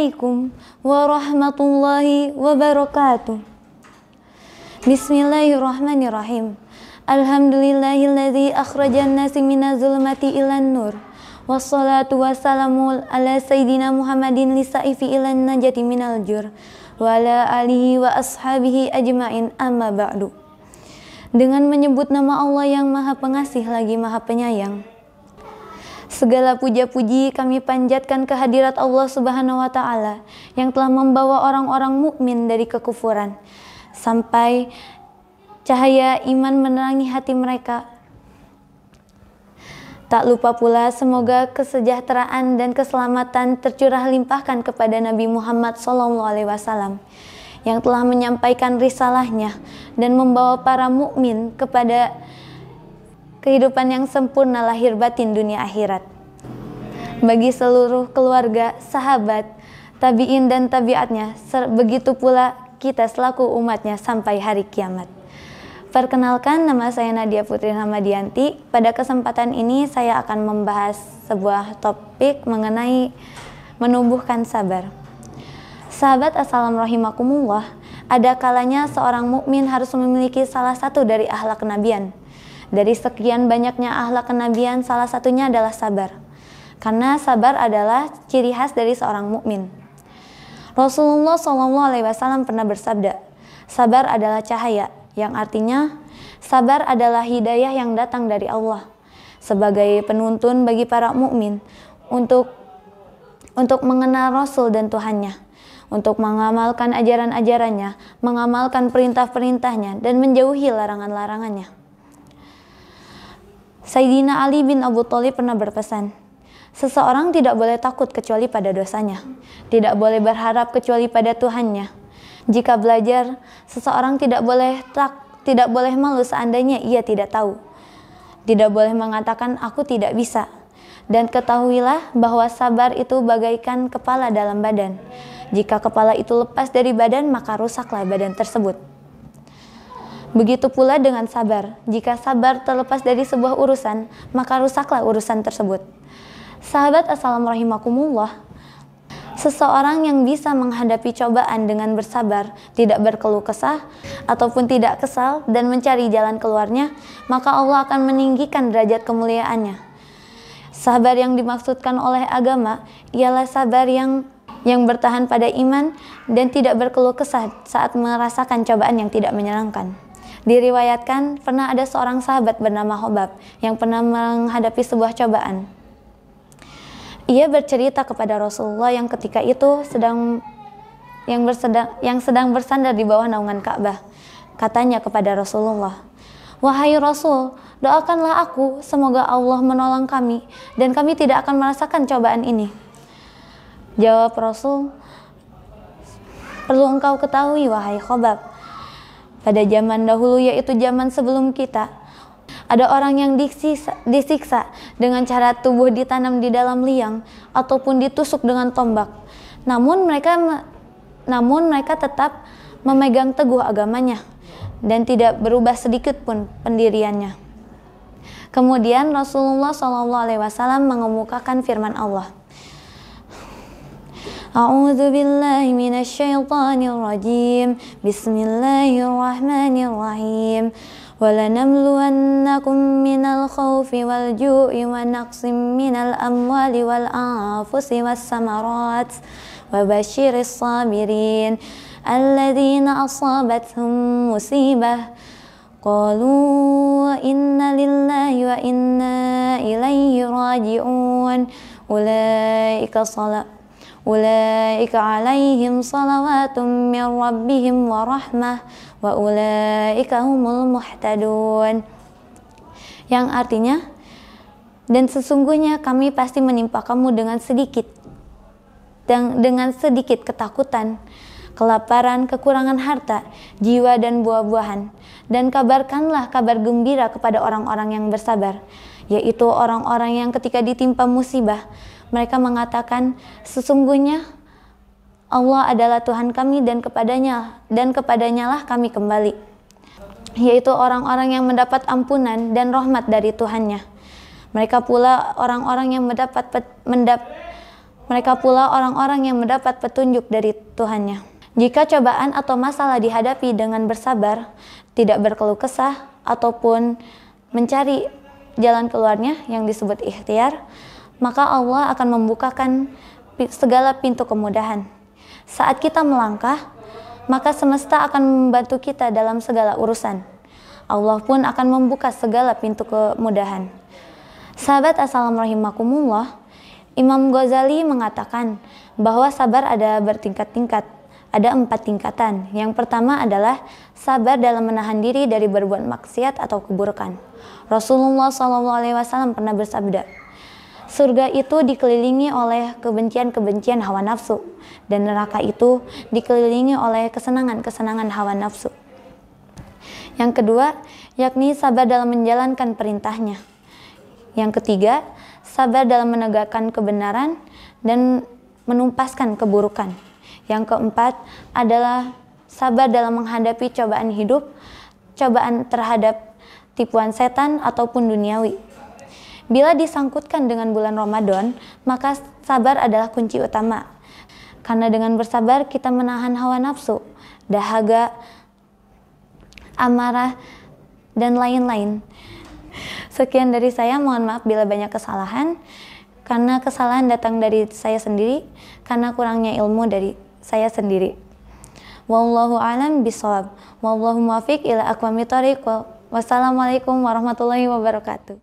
Assalamualaikum warahmatullahi wabarakatuh. Bismillahirrahmanirrahim. Alhamdulillahilladzi akhrajan nasi minaz zulmati ilan nur. Wassalatu wassalamu ala sayyidina Muhammadin lisaifi ilan najati minal jur. Wa ala alihi wa ashabihi ajmain, amma ba'du. Dengan menyebut nama Allah yang Maha Pengasih lagi Maha Penyayang, segala puja-puji kami panjatkan kehadirat Allah Subhanahu wa Ta'ala yang telah membawa orang-orang mukmin dari kekufuran sampai cahaya iman menerangi hati mereka. Tak lupa pula semoga kesejahteraan dan keselamatan tercurah limpahkan kepada Nabi Muhammad SAW yang telah menyampaikan risalahnya dan membawa para mukmin kepada kehidupan yang sempurna lahir batin dunia akhirat. Bagi seluruh keluarga, sahabat, tabi'in dan tabiatnya, begitu pula kita selaku umatnya sampai hari kiamat. Perkenalkan, nama saya Nadia Putri Ramadianti. Pada kesempatan ini saya akan membahas sebuah topik mengenai menumbuhkan sabar. Sahabat, assalamualaikum rahimakumullah. Ada kalanya seorang mukmin harus memiliki salah satu dari akhlak kenabian. Dari sekian banyaknya akhlak kenabian, salah satunya adalah sabar. Karena sabar adalah ciri khas dari seorang mukmin. Rasulullah SAW pernah bersabda, sabar adalah cahaya, yang artinya sabar adalah hidayah yang datang dari Allah sebagai penuntun bagi para mukmin untuk mengenal Rasul dan Tuhannya, untuk mengamalkan ajaran-ajarannya, mengamalkan perintah-perintahnya, dan menjauhi larangan-larangannya. Sayyidina Ali bin Abu Thalib pernah berpesan, seseorang tidak boleh takut kecuali pada dosanya, tidak boleh berharap kecuali pada Tuhannya. Jika belajar, seseorang tidak boleh malu seandainya ia tidak tahu. Tidak boleh mengatakan aku tidak bisa. Dan ketahuilah bahwa sabar itu bagaikan kepala dalam badan. Jika kepala itu lepas dari badan, maka rusaklah badan tersebut. Begitu pula dengan sabar. Jika sabar terlepas dari sebuah urusan, maka rusaklah urusan tersebut. Sahabat, assalamualaikum rahimakumullah. Seseorang yang bisa menghadapi cobaan dengan bersabar, tidak berkeluh kesah ataupun tidak kesal dan mencari jalan keluarnya, maka Allah akan meninggikan derajat kemuliaannya. Sabar yang dimaksudkan oleh agama ialah sabar yang bertahan pada iman dan tidak berkeluh kesah saat merasakan cobaan yang tidak menyenangkan. Diriwayatkan pernah ada seorang sahabat bernama Hobab yang pernah menghadapi sebuah cobaan. Ia bercerita kepada Rasulullah yang ketika itu sedang bersandar di bawah naungan Ka'bah. Katanya kepada Rasulullah, "Wahai Rasul, doakanlah aku semoga Allah menolong kami dan kami tidak akan merasakan cobaan ini." Jawab Rasul, "Perlu engkau ketahui wahai Hobab, pada zaman dahulu, yaitu zaman sebelum kita, ada orang yang disiksa dengan cara tubuh ditanam di dalam liang ataupun ditusuk dengan tombak. Namun mereka tetap memegang teguh agamanya dan tidak berubah sedikit pun pendiriannya." Kemudian Rasulullah SAW mengemukakan firman Allah, A'udzu billahi minasyaitonir rajim. Bismillahirrahmanirrahim. Walanamluwannakum minal khaufi wal ju'i wa naqsim minal amwali wal anfusi was samarat wa basyiris sabirin alladzina asabathum musibah qalu inna lillahi wa inna ilaihi raji'un ulaika alaihim salawatun min rabbihim wa rahmah wa ulaika humul muhtadun. Yang artinya, dan sesungguhnya kami pasti menimpa kamu dengan sedikit ketakutan, kelaparan, kekurangan harta, jiwa dan buah-buahan, dan kabarkanlah kabar gembira kepada orang-orang yang bersabar, yaitu orang-orang yang ketika ditimpa musibah mereka mengatakan, sesungguhnya Allah adalah Tuhan kami dan kepadanya lah kami kembali, yaitu orang-orang yang mendapat ampunan dan rahmat dari Tuhannya. Mereka pula orang-orang yang Mereka pula orang-orang yang mendapat petunjuk dari Tuhannya. Jika cobaan atau masalah dihadapi dengan bersabar, tidak berkeluh kesah, ataupun mencari jalan keluarnya yang disebut ikhtiar, maka Allah akan membukakan segala pintu kemudahan. Saat kita melangkah, maka semesta akan membantu kita dalam segala urusan. Allah pun akan membuka segala pintu kemudahan. Sahabat assalamualaikum, Imam Ghazali mengatakan bahwa sabar ada bertingkat-tingkat, ada 4 tingkatan. Yang pertama adalah sabar dalam menahan diri dari berbuat maksiat atau keburukan. Rasulullah SAW pernah bersabda, surga itu dikelilingi oleh kebencian-kebencian hawa nafsu, dan neraka itu dikelilingi oleh kesenangan-kesenangan hawa nafsu. Yang kedua, yakni sabar dalam menjalankan perintahnya. Yang ketiga, sabar dalam menegakkan kebenaran dan menumpaskan keburukan. Yang keempat adalah sabar dalam menghadapi cobaan hidup, cobaan terhadap tipuan setan ataupun duniawi. Bila disangkutkan dengan bulan Ramadan, maka sabar adalah kunci utama. Karena dengan bersabar kita menahan hawa nafsu, dahaga, amarah, dan lain-lain. Sekian dari saya, mohon maaf bila banyak kesalahan. Karena kesalahan datang dari saya sendiri, karena kurangnya ilmu dari saya sendiri. Wallahu a'lam bishawab. Wallahu muwaffiq ila aqwamit thoriq. Wassalamualaikum warahmatullahi wabarakatuh.